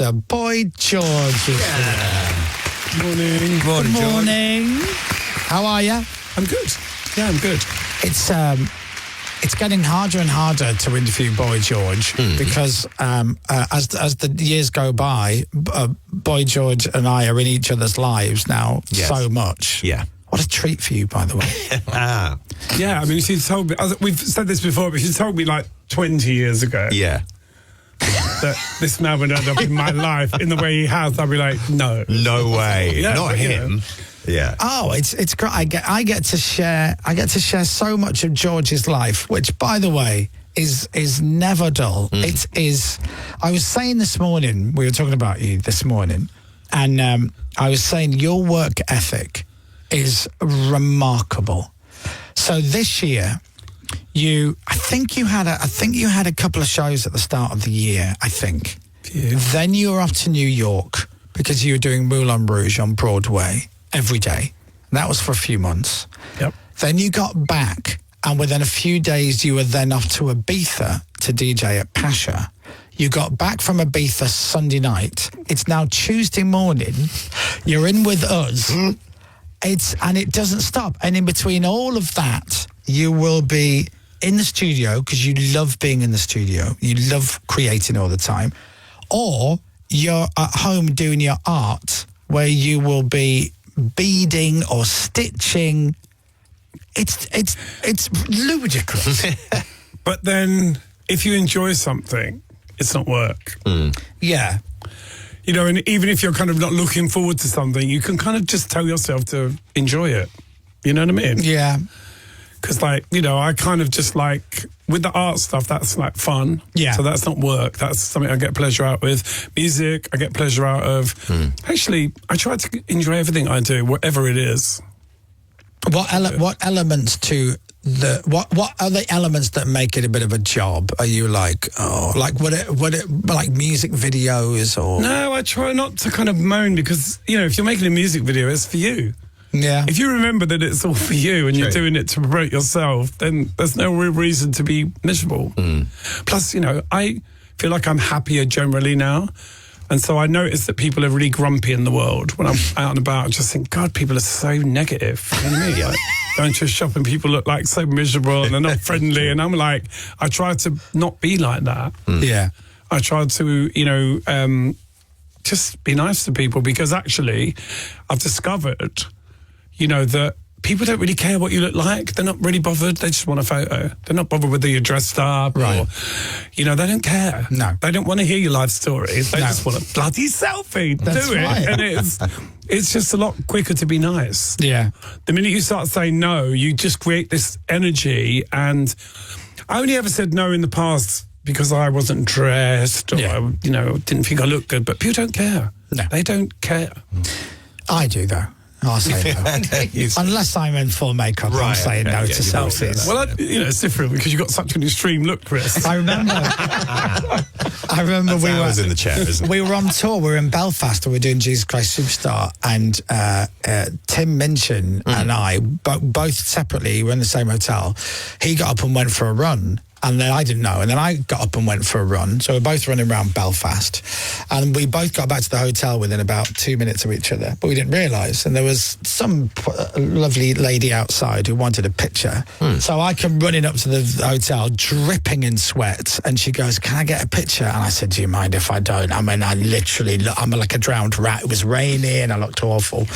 Boy George. Morning. Good morning. How are you? I'm good. Yeah, I'm good. It's getting harder and harder to interview Boy George because as the years go by, Boy George and I are in each other's lives now so much. Yeah. What a treat for you, by the way. Yeah, I mean, she told me, we've said this before, but she told me like 20 years ago Yeah. that this man would end up in my life in the way he has. I'd be like, no. No way. Yeah, Not but, you him. know. Yeah. Oh, it's great. I get to share so much of George's life, which, by the way, is never dull. It is. I was saying this morning, we were talking about you this morning, and I was saying your work ethic is remarkable. So this year, I think you had a couple of shows at the start of the year. I think. Yeah. Then you were off to New York because you were doing Moulin Rouge on Broadway every day. That was for a few months. Yep. Then you got back, and within a few days, you were then off to Ibiza to DJ at Pasha. You got back from Ibiza Sunday night. It's now Tuesday morning. You're in with us. And it doesn't stop. And in between all of that, you will be in the studio because you love being in the studio. You love creating all the time. Or you're at home doing your art where you will be beading or stitching. It's ludicrous. But then if you enjoy something, it's not work. Yeah. You know, and even if you're kind of not looking forward to something, you can kind of just tell yourself to enjoy it. You know what I mean? Yeah. Because, like, you know, I kind of just like, with the art stuff, that's like fun. Yeah. So that's not work. That's something I get pleasure out with. Music, I get pleasure out of. Actually, I try to enjoy everything I do, whatever it is. What elements to what are the elements that make it a bit of a job? Are you like, would it like music videos or? No, I try not to kind of moan because, you know, if you're making a music video, it's for you. Yeah. If you remember that it's all for you and you're doing it to promote yourself, then there's no real reason to be miserable. Plus, you know, I feel like I'm happier generally now. And so I notice that people are really grumpy in the world when I'm out and about. I just think, God, people are so negative. You know what I mean? Like, going to a shop and people look like so miserable and they're not friendly. And I'm like, I try to not be like that. Yeah. I try to, you know, just be nice to people because actually I've discovered, you know, that people don't really care what you look like. They're not really bothered. They just want a photo. They're not bothered whether you're dressed up or, you know, they don't care. No. They don't want to hear your life stories. They just want a bloody selfie. That's Do it. right. And it's just a lot quicker to be nice. Yeah. The minute you start saying no, you just create this energy. And I only ever said no in the past because I wasn't dressed or, I, you know, didn't think I looked good. But people don't care. No. They don't care. I do though. I'll say no. Unless I'm in full makeup, I'm saying no to selfies. Well, you know, it's different because you've got such an extreme look, Chris. I remember That's hours in the chair, isn't it? We were on tour. We were in Belfast and we were doing Jesus Christ Superstar. And Tim Minchin and I, both separately, we were in the same hotel. He got up and went for a run. And then I didn't know. And then I got up and went for a run. So we're both running around Belfast. And we both got back to the hotel within about 2 minutes of each other. But we didn't realise. And there was some lovely lady outside who wanted a picture. So I come running up to the hotel, dripping in sweat. And she goes, "Can I get a picture?" And I said, "Do you mind if I don't?" I mean, I'm like a drowned rat. It was rainy and I looked awful.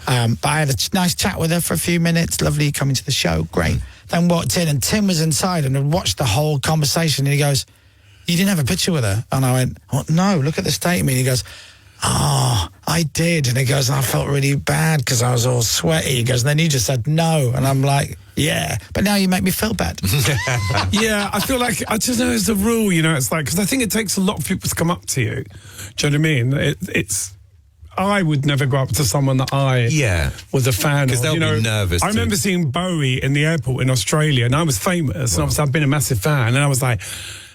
But I had a nice chat with her for a few minutes. Lovely coming to the show. Great. Then walked in and Tim was inside and had watched the whole conversation and he goes, "You didn't have a picture with her?" And I went, "Oh, no, look at the state of me." And he goes, "Oh, I did." And he goes, "I felt really bad because I was all sweaty." He goes, "Then you just said no." And I'm like, "Yeah, but now you make me feel bad." Yeah, I feel like, I just know as a rule, you know, it's like, because I think it takes a lot of people to come up to you. Do you know what I mean? I would never go up to someone that I was a fan of. Because they'll be nervous. I remember seeing Bowie in the airport in Australia, and I was famous, and obviously I've been a massive fan, and I was like,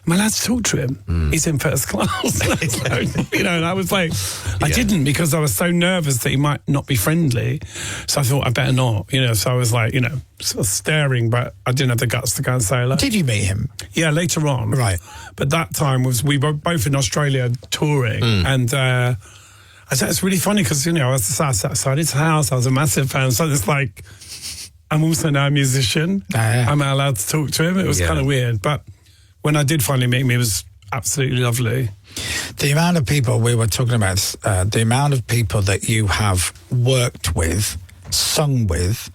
am I allowed to talk to him? He's in first class. You know, and I was like, I didn't because I was so nervous that he might not be friendly. So I thought I better not, you know. So I was like, you know, sort of staring, but I didn't have the guts to go and say hello. Did you meet him? Yeah, later on. Right. But that time we were both in Australia touring, and I said it's really funny because, I was sat outside his house. I was a massive fan, so it's like, I'm also now a musician. I'm allowed to talk to him. It was kind of weird, but when I did finally meet him, he was absolutely lovely. The amount of people we were talking about, the amount of people that you have worked with, sung with,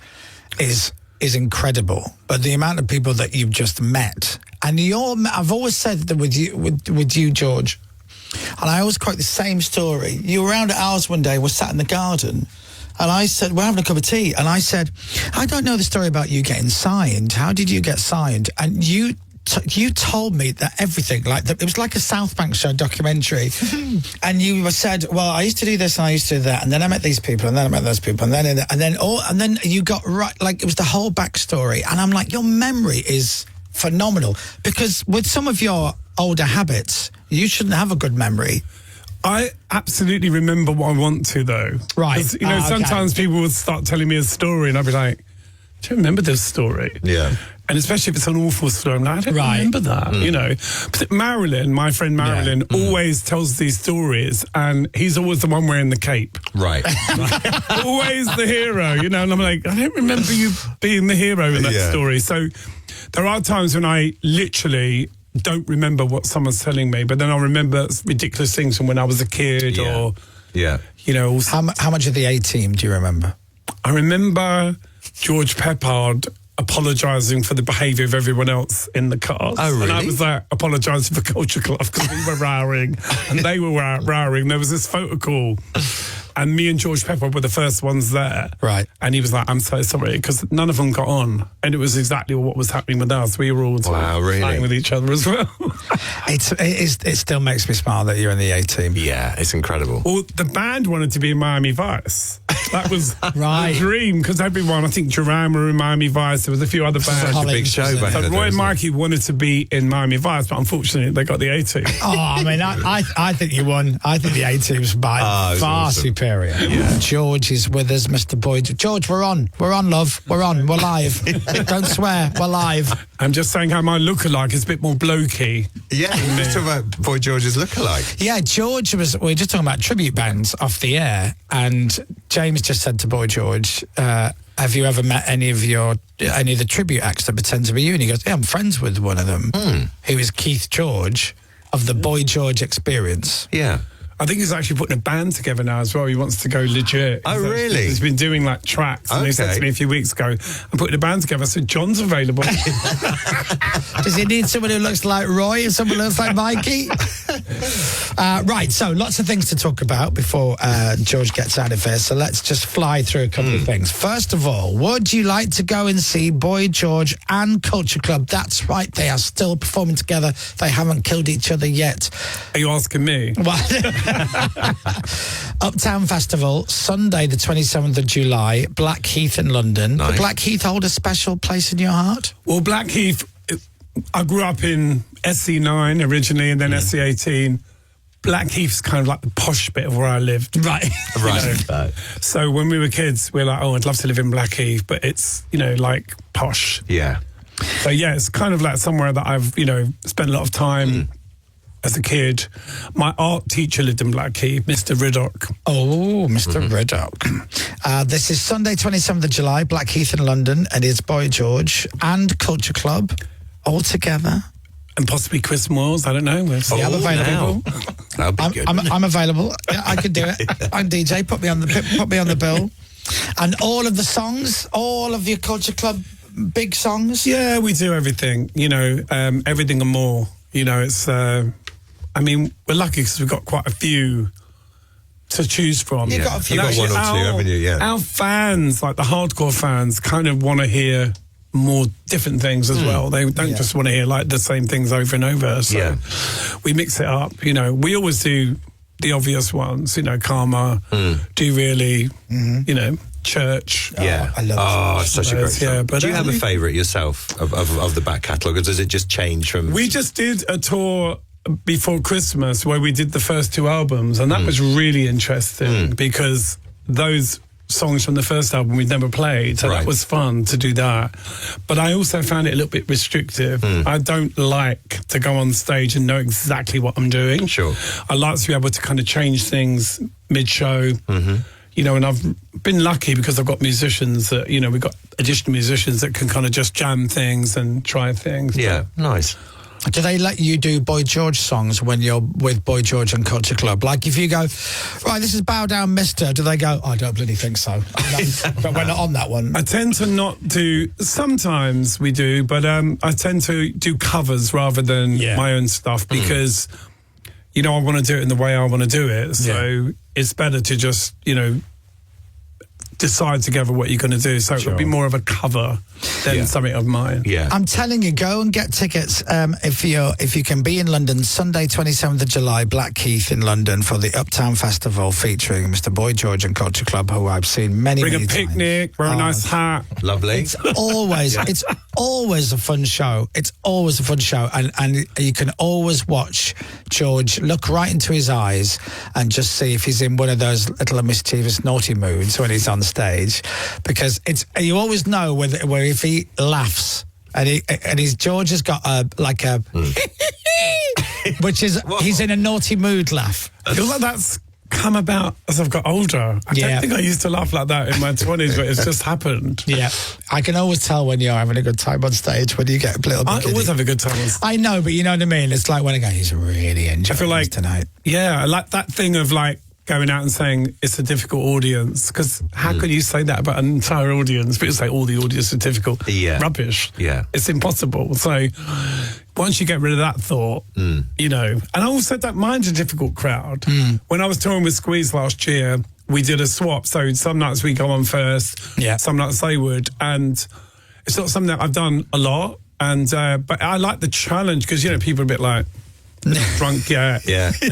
is incredible. But the amount of people that you've just met, and I've always said that with you, George, and I always quote the same story. You were around at ours one day, we're sat in the garden, and I said, we're having a cup of tea, and I said, I don't know the story about you getting signed. How did you get signed? And you told me that everything, it was like a South Bank show documentary, and you said, well, I used to do this and I used to do that, and then I met these people, and then I met those people, and then you got right, like it was the whole backstory. And I'm like, your memory is phenomenal, because with some of your older habits, you shouldn't have a good memory. I absolutely remember what I want to, though. Right. Sometimes people would start telling me a story, and I'd be like, do you remember this story? Yeah. And especially if it's an awful story, I'm like, I don't remember that, But Marilyn, my friend Marilyn, always tells these stories, and he's always the one wearing the cape. Right. Always the hero, and I'm like, I don't remember you being the hero in that story. So there are times when I literally don't remember what someone's telling me, but then I'll remember ridiculous things from when I was a kid or, How much of the A-Team do you remember? I remember George Peppard apologising for the behaviour of everyone else in the cars. Oh, really? And I was like apologising for Culture Club because we were rowing and they were rowing. There was this photo call and me and George Peppard were the first ones there. Right. And he was like, I'm so sorry, because none of them got on. And it was exactly what was happening with us. We were all fighting with each other as well. It still makes me smile that you're in the A-Team. Yeah, it's incredible. Well, the band wanted to be in Miami Vice. That was right. the dream, because everyone, I think Duran were in Miami Vice. There was a few other bands. Such a big show back then. So Roy and Mikey wanted to be in Miami Vice, but unfortunately they got the A-Team. Oh, I mean, I think you won. I think the A-Team's by far superior. Yeah. George is with us, Mr. Boyd. George, we're on. We're on, love. We're on. We're live. Don't swear. We're live. I'm just saying how my lookalike is a bit more blokey. Yeah, we're just talking about Boy George's lookalike. Yeah, George we were just talking about tribute bands off the air, and James just said to Boy George, have you ever met any of the tribute acts that pretend to be you? And he goes, yeah, I'm friends with one of them, who is Keith George of the Boy George Experience. Yeah. I think he's actually putting a band together now as well. He wants to go legit. Oh, really? He's been doing like tracks. And he said to me a few weeks ago, I'm putting a band together. I said, John's available. Does he need someone who looks like Roy and someone who looks like Mikey? Right, so lots of things to talk about before George gets out of here. So let's just fly through a couple of things. First of all, would you like to go and see Boy George and Culture Club? That's right, they are still performing together. They haven't killed each other yet. Are you asking me? Well, Uptown Festival, Sunday the 27th of July, Blackheath in London. Nice. Does Blackheath hold a special place in your heart? Well, Blackheath, I grew up in SE9 originally and then SE18. Blackheath's kind of like the posh bit of where I lived. Right. Right. So when we were kids, we were like, oh, I'd love to live in Blackheath, but it's, like posh. Yeah. So yeah, it's kind of like somewhere that I've, spent a lot of time as a kid. My art teacher lived in Blackheath, Mr. Riddock. Oh, Mr. Riddock. This is Sunday, 27th of July, Blackheath in London, and it's Boy George and Culture Club all together. And possibly Chris Moyles, I don't know. Yeah, I'm available. That'll be good. I'm available. Yeah, I could do it. I'm DJ. Put me on the bill. And all of the songs, all of your Culture Club big songs. Yeah, we do everything. Everything and more. It's. We're lucky because we've got quite a few to choose from. You've got a few. You've got one or two, haven't you? Yeah. Our fans, like the hardcore fans, kind of want to hear more different things as well. They don't just want to hear like the same things over and over. So we mix it up. We always do the obvious ones. Karma, Do Really, Church. Yeah. I love such a great song. Yeah, but do you have a favourite yourself of the back catalogue, or does it just change from... We just did a tour before Christmas where we did the first two albums, and that was really interesting because those songs from the first album we'd never played, so that was fun to do that. But I also found it a little bit restrictive. I don't like to go on stage and know exactly what I'm doing. Sure. I like to be able to kind of change things mid-show. You know, and I've been lucky because I've got musicians that, you know, we've got additional musicians that can kind of just jam things and try things. Yeah, nice. Do they let you do Boy George songs when you're with Boy George and Culture Club? Like if you go, right, this is Bow Down Mister, do they go, I don't bloody think so? But we're not on that one. I tend to not do, sometimes we do, but I tend to do covers rather than my own stuff because, you know, I want to do it in the way I want to do it. So it's better to just, you know, decide together what you're going to do. So it would be more of a cover than something of mine. Yeah. I'm telling you, go and get tickets if you can be in London, Sunday 27th of July, Blackheath in London for the Uptown Festival featuring Mr. Boy George and Culture Club, who I've seen many Bring times. a picnic, wear a nice hat. Lovely. It's always a fun show. It's always a fun show. And you can always watch George look right into his eyes and just see if he's in one of those little mischievous naughty moods when he's on stage, because you always know where if he laughs and George has got a which is he's in a naughty mood laugh. I feel like that's come about as I've got older. I don't think I used to laugh like that in my 20s, but it's just happened. Yeah, I can always tell when you're having a good time on stage when you get a little bit I always have a good time on stage. I know, but you know what I mean? It's like when I go, he's really enjoying I feel like tonight. Yeah, I like that thing of like going out and saying it's a difficult audience, because how could you say that about an entire audience? But you say all the audience are difficult. Rubbish. Yeah. It's impossible. So once you get rid of that thought, you know, and I also don't mind a difficult crowd. When I was touring with Squeeze last year, we did a swap. So some nights we go on first, some nights they would. And it's not something that I've done a lot. And but I like the challenge, because, you know, people are a bit like, drunk, they're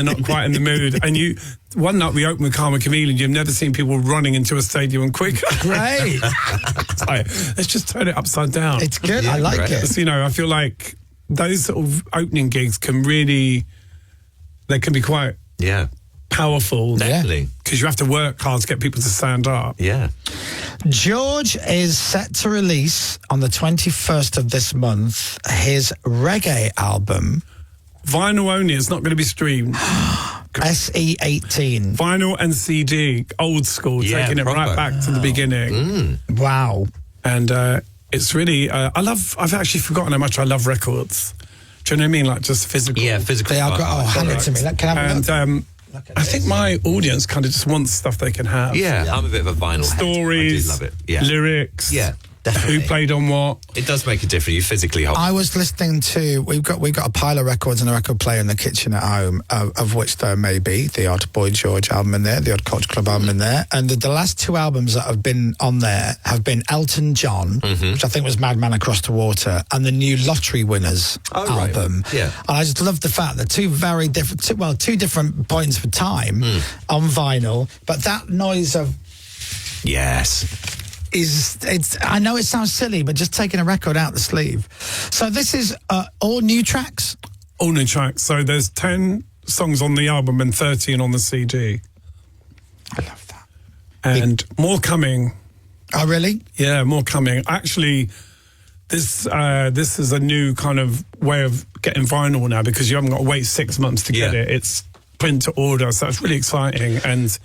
not quite in the mood. And one night we opened with Karma Chameleon, you've never seen people running into a stadium quicker. Great. Like, let's just turn it upside down. It's good. I like it. You know, I feel like those sort of opening gigs can be quite powerful. Definitely. Because you have to work hard to get people to stand up. Yeah. George is set to release on the 21st of this month his reggae album. Vinyl only, it's not going to be streamed. SE18. Vinyl and CD, old school, taking it right back to the beginning. Wow. And it's really, I've actually forgotten how much I love records. Do you know what I mean? Like just physical. Yeah, physical. They are hand it to me. Can I have a look? I think my audience kind of just wants stuff they can have. Yeah, I'm a bit of a vinyl head. Stories, I do love it. Yeah. Lyrics. Yeah. Definitely. Who played on what. It does make a difference. You physically hold. I was listening to, we've got a pile of records and a record player in the kitchen at home, of which there may be the odd Boy George album in there, the odd Culture Club album in there, and the last two albums that have been on there have been Elton John, which I think was Madman Across the Water, and the new Lottery Winners album. Right. Yeah. And I just love the fact that two different points of time on vinyl, but that noise of I know it sounds silly, but just taking a record out the sleeve. So this is all new tracks? All new tracks. So there's 10 songs on the album and 13 on the CD. I love that. And more coming. Oh, really? Yeah, more coming. Actually, this is a new kind of way of getting vinyl now, because you haven't got to wait 6 months to get it. It's print to order, so it's really exciting. And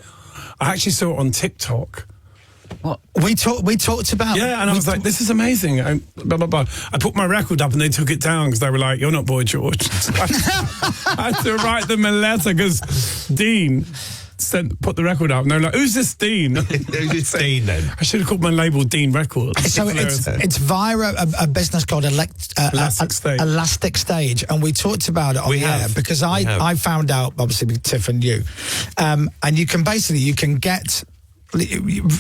I actually saw it on TikTok. What? We talked about... Yeah, and I was like, this is amazing. And blah, blah, blah. I put my record up and they took it down because they were like, you're not Boy George. So I had to write them a letter because Dean put the record up and they were like, who's this Dean? Who's Dean then? I should have called my label Dean Records. So it's via a business called Elastic Stage, and we talked about it on the air because I found out, obviously with Tiff and you, and you can get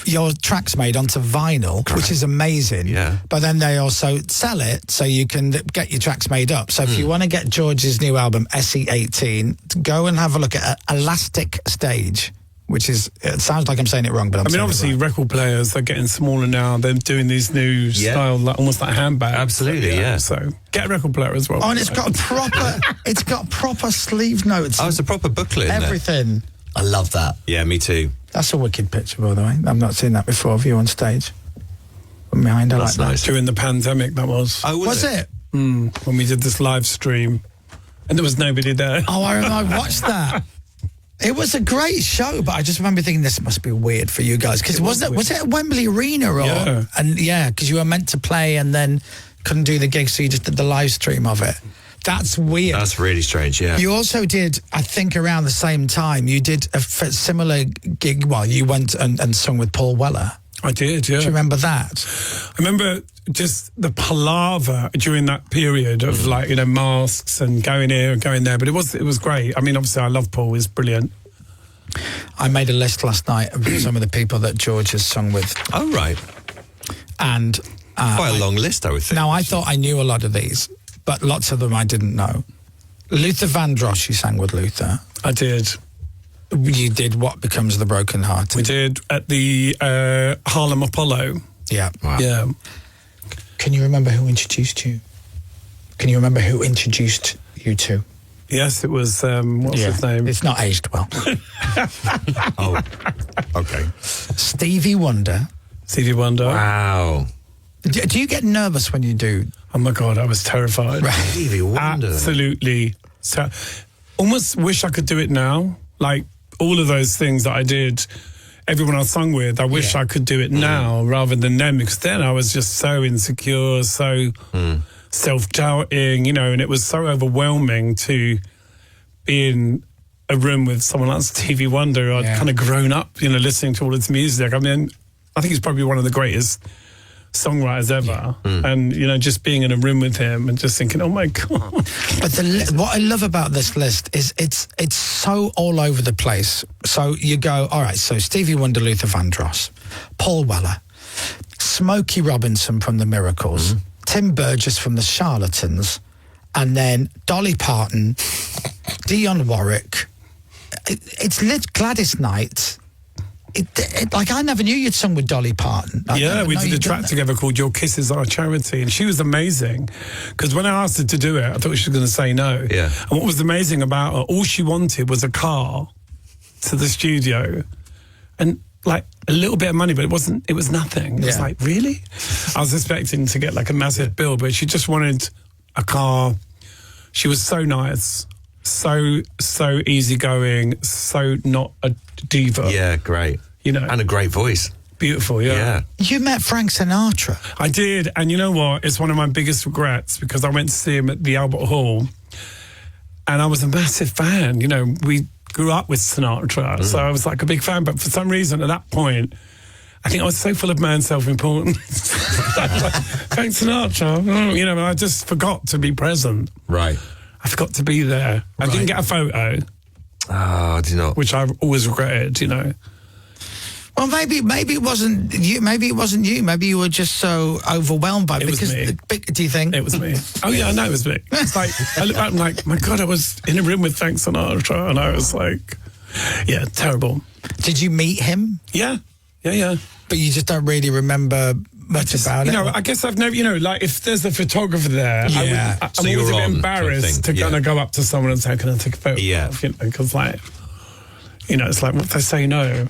your tracks made onto vinyl, which is amazing. Yeah. But then they also sell it so you can get your tracks made up. So if you want to get George's new album, SE18, go and have a look at Elastic Stage, which is, it sounds like I'm saying it wrong, but obviously record players are getting smaller now. They're doing these new style, almost like handbags. Absolutely, yeah. So get a record player as well. Oh, and it's got proper sleeve notes. Oh, it's a proper booklet, isn't it? Everything. I love that. Yeah, me too. That's a wicked picture, by the way. I've not seen that before of you on stage. From behind, I like nice. that. During the pandemic, that was. Oh, Was it? When we did this live stream, and there was nobody there. Oh, I remember I watched that. It was a great show, but I just remember thinking this must be weird for you guys because was it at Wembley Arena or because you were meant to play and then couldn't do the gig, so you just did the live stream of it. That's weird. That's really strange. Yeah. You also did, I think, around the same time. You did a similar gig. Well, you went and sung with Paul Weller. I did. Yeah. Do you remember that? I remember just the palaver during that period of masks and going here and going there. But it was great. I mean, obviously, I love Paul. He's brilliant. I made a list last night of some of the people that George has sung with. Oh, right. And quite a long list, I would think. Now, I thought I knew a lot of these, but lots of them I didn't know. Luther Vandross, you sang with Luther. I did. You did What Becomes the Broken Heart. We did at the Harlem Apollo. Yeah. Wow. Yeah. Can you remember who introduced you? Can you remember who introduced you to? Yes, it was, what's his name? It's not aged well. Oh, okay. Stevie Wonder. Stevie Wonder. Wow. Do you get nervous when you do? Oh my God, I was terrified. Right. Stevie Wonder. Absolutely. So, almost wish I could do it now. Like all of those things that I did, everyone I sung with, I wish I could do it now rather than then, because then I was just so insecure, so self-doubting, and it was so overwhelming to be in a room with someone like Stevie Wonder. I'd kind of grown up, listening to all his music. I mean, I think he's probably one of the greatest songwriters ever, and just being in a room with him and just thinking, oh my God. But what I love about this list is it's so all over the place. So you go, all right, so Stevie Wonder, Luther Vandross, Paul Weller, Smokey Robinson from the Miracles, Tim Burgess from the Charlatans, and then Dolly Parton, Dionne Warwick. It's lit Gladys Knight. Like, I never knew you'd sung with Dolly Parton. We did a track together called Your Kisses Are Charity, and she was amazing, because when I asked her to do it, I thought she was going to say no. Yeah. And what was amazing about her, all she wanted was a car to the studio and like a little bit of money, but it was nothing. It was like, really? I was expecting to get like a massive bill, but she just wanted a car. She was so nice, so easygoing, so not a diva. Yeah, great. And a great voice. Beautiful, yeah. You met Frank Sinatra. I did, and you know what? It's one of my biggest regrets, because I went to see him at the Albert Hall, and I was a massive fan. We grew up with Sinatra, so I was like a big fan, but for some reason at that point, I think I was so full of my own self-importance. Frank Sinatra, and I just forgot to be present. Right. I forgot to be there. I didn't get a photo. Oh, do you not? Which I've always regretted, Well, maybe it wasn't you. Maybe it wasn't you. Maybe you were just so overwhelmed by it. It was me. Do you think? It was me. Oh, yeah, I know it was me. It's like, I look back and I'm like, my God, I was in a room with Frank Sinatra, and I was like, yeah, terrible. Did you meet him? Yeah. But you just don't really remember much about it? I guess I've never, like if there's a photographer there, Yeah. I'm always a bit embarrassed to kind of go up to someone and say, can I take a photo? Yeah. Because like, it's like, what if they say no?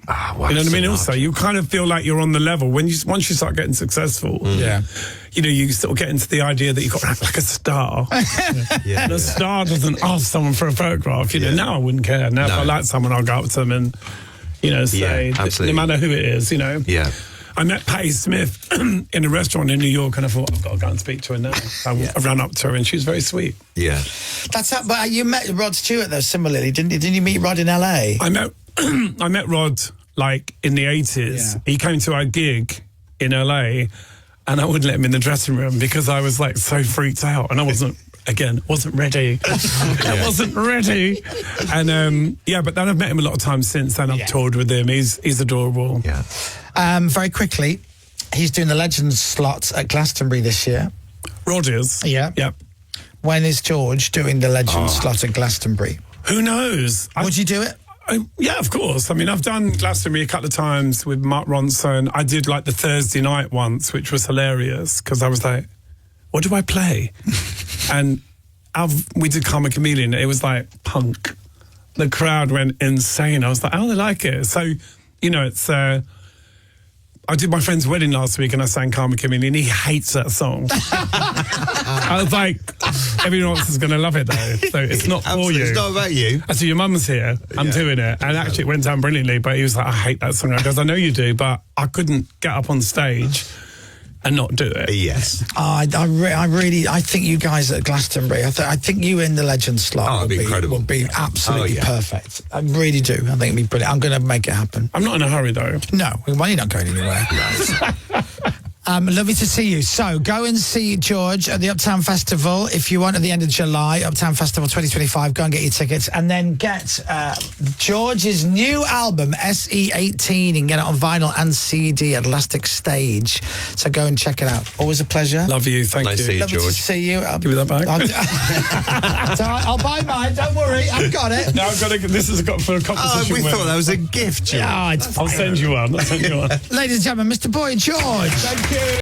Wow, You know what I mean? Sinatra. Also, you kind of feel like you're on the level once you start getting successful. Yeah. You sort of get into the idea that you've got to act like a star. And a star doesn't ask someone for a photograph. Now I wouldn't care. Now if I like someone, I'll go up to them and, say, no matter who it is, Yeah. I met Patti Smith in a restaurant in New York, and I thought, I've got to go and speak to her now. I ran up to her, and she was very sweet. Yeah. That's how, but you met Rod Stewart though similarly, didn't you? Didn't you meet Rod in LA? I met Rod like in the 80s. Yeah. He came to our gig in LA, and I wouldn't let him in the dressing room because I was like so freaked out, and I wasn't ready. I wasn't ready. And but then I've met him a lot of times since then. I've toured with him. He's adorable. Yeah. Very quickly, he's doing the Legends slot at Glastonbury this year. Rod is. Yeah. Yep. When is George doing the Legends slot at Glastonbury? Who knows? Would you do it? Yeah, of course. I mean, I've done Glastonbury a couple of times with Mark Ronson. I did like the Thursday night once, which was hilarious because I was like, what do I play? And we did Karma Chameleon. It was like punk, the crowd went insane. I was like, oh, they like it. So, you know, it's... I did my friend's wedding last week and I sang Karma Chameleon and he hates that song. I was like, everyone else is going to love it though. So it's not for you. It's not about you. I said, your mum's here. I'm doing it. And actually it went down brilliantly, but he was like, I hate that song. I goes, I know you do, but I couldn't get up on stage and not do it. Yes. I think you guys at Glastonbury, I think you in the Legend slot it'd be incredible. would be absolutely perfect. I really do. I think it'd be brilliant. I'm going to make it happen. I'm not in a hurry though. No, well, you're not going anywhere. Lovely to see you. So go and see George at the Uptown Festival if you want at the end of July. Uptown Festival 2025. Go and get your tickets and then get George's new album SE18 and get it on vinyl and CD at Elastic Stage. So go and check it out. Always a pleasure. Love you. Thank Nice you. to see you, Lovely George. to see you. Give me that back. It's all right, I'll buy mine. Don't worry. I've got it. Now I've got to. This has got for a competition. We thought that was a gift, George. Yeah, it's I'll fine. send you one. Ladies and gentlemen, Mr. Boy George. Thank you.